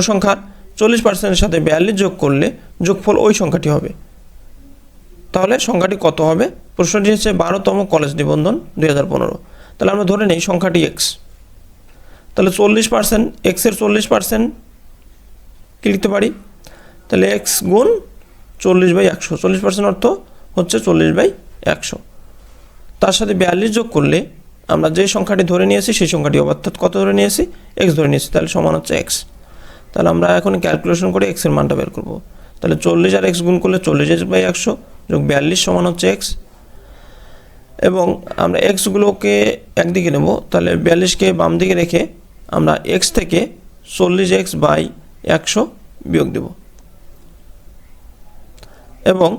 সংখ্যার 40%-এর সাথে 42 যোগ করলে যোগফল ওই সংখ্যাটি হবে। তাহলে সংখ্যাটি কত হবে? প্রশ্নটি হচ্ছে 12তম কলেজ নিবন্ধন 2015। তাহলে আমরা ধরে নেই সংখ্যাটি এক্স। তাহলে 40%, এক্সের 40% কি লিখতে পারি? তাহলে এক্স গুণ 40/100, 40% অর্থ হচ্ছে 40/100। তার সাথে 42 যোগ করলে আমরা যে সংখ্যাটি ধরে নিয়েছি সেই সংখ্যাটি হবে, অর্থাৎ কত ধরে নিয়েছি? এক্স ধরে নিয়েছি, তাহলে সমান হচ্ছে এক্স। তাহলে আমরা এখন ক্যালকুলেশন করে এক্সের মানটা বের করব। তাহলে 40 আর এক্স গুণ করলে 40/100 যোগ 42 সমান হচ্ছে এক্স। এবং আমরা এক্সগুলোকে একদিকে নেব, তাহলে 42কে বাম দিকে রেখে আমরা এক্স থেকে 40x/100 বিয়োগ দেব। এবং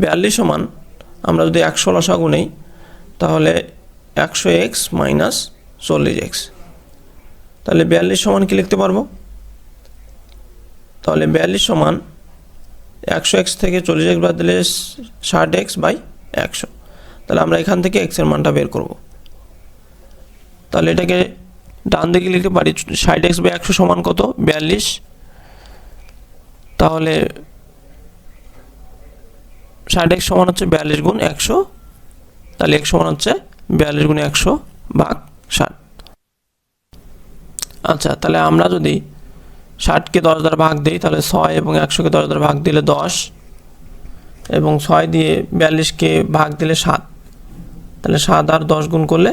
42 সমান আমরা যদি 100 লসাগু নেই তাহলে 100x মাইনাস 40x। তাহলে 42 সমান কি লিখতে পারবো? তাহলে 42 সমান 100x থেকে 40x বাদ দিলে 60x/100। তাহলে আমরা এখান থেকে x এর মানটা বের করব। তাহলে এটাকে ডান দিকে লিখতে পারি 60x/100 সমান কত? 42। তাহলে 60x সমান হচ্ছে 42 গুণ 100। তাহলে x সমান হচ্ছে 42 গুণ 100/60। আচ্ছা, তাহলে আমরা যদি 60কে 10 দ্বারা ভাগ দিই তাহলে 6, এবং 100কে 10 দ্বারা ভাগ দিলে 10, এবং 6 দিয়ে 42কে ভাগ দিলে 7। তাহলে 7 আর 10 গুণ করলে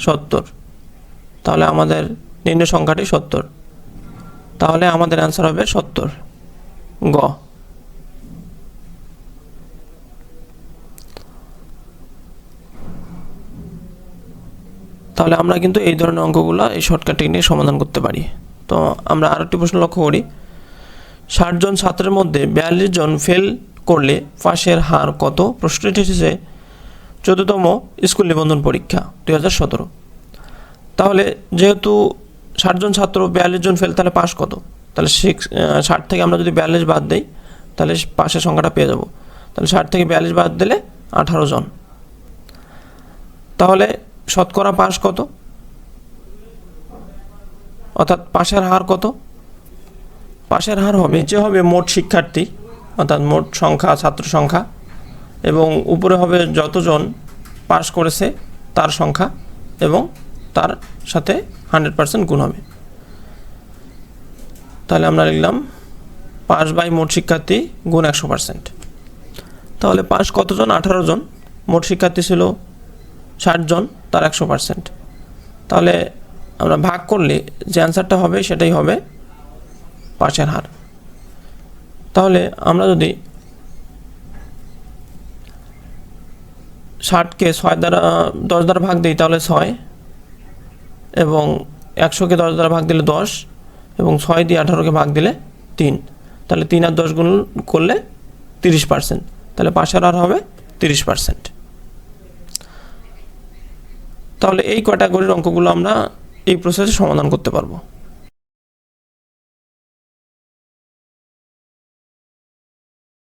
70। তাহলে আমাদের নির্ণয় সংখ্যাটি 70। তাহলে আমাদের অ্যান্সার হবে 70, গ। তাহলে আমরা কিন্তু এই ধরনের অঙ্কগুলো এই শর্টকাট টেকনিকে সমাধান করতে পারি। তো আমরা আরেকটি প্রশ্ন লক্ষ্য করি। 60 জন ছাত্রের মধ্যে 42 জন ফেল করলে পাশের হার কত? প্রশ্নটি এসেছে 14তম স্কুল নিবন্ধন পরীক্ষা 2017। তাহলে যেহেতু 60 জন ছাত্র 42 জন ফেল, তাহলে পাস কত? তাহলে 60 থেকে আমরা যদি 42 বাদ দিই তাহলে পাশের সংখ্যাটা পেয়ে যাব। তাহলে 60 থেকে 42 বাদ দিলে 18 জন। তাহলে শতকরা পাস কত? অর্থাৎ পাশের হার কত? পাশের হার হবে যে হবে মোট শিক্ষার্থী, অর্থাৎ মোট সংখ্যা, ছাত্র সংখ্যা, এবং উপরে হবে যতজন পাস করেছে তার সংখ্যা, এবং তার সাথে 100% গুণ হবে। তাহলে আমরা লিখলাম পাস বাই মোট শিক্ষার্থী গুণ 100%। তাহলে পাস কতজন? 18 জন। মোট শিক্ষার্থী ছিল 60 জন, তার 100%। তাহলে আমরা ভাগ করলে যে অ্যান্সারটা হবে সেটাই হবে পাশের হার। তাহলে আমরা যদি 60কে 10 দ্বারা ভাগ দিই তাহলে 6, এবং 100কে 10 দ্বারা ভাগ দিলে 10, এবং 6 দিয়ে 18কে ভাগ দিলে 3। তাহলে 3 আর 10 গুণ করলে 30%। তাহলে পাশের হার হবে 30%। তাহলে এই ক্যাটাগরির অঙ্কগুলো আমরা এই প্রসেসে সমাধান করতে পারবো।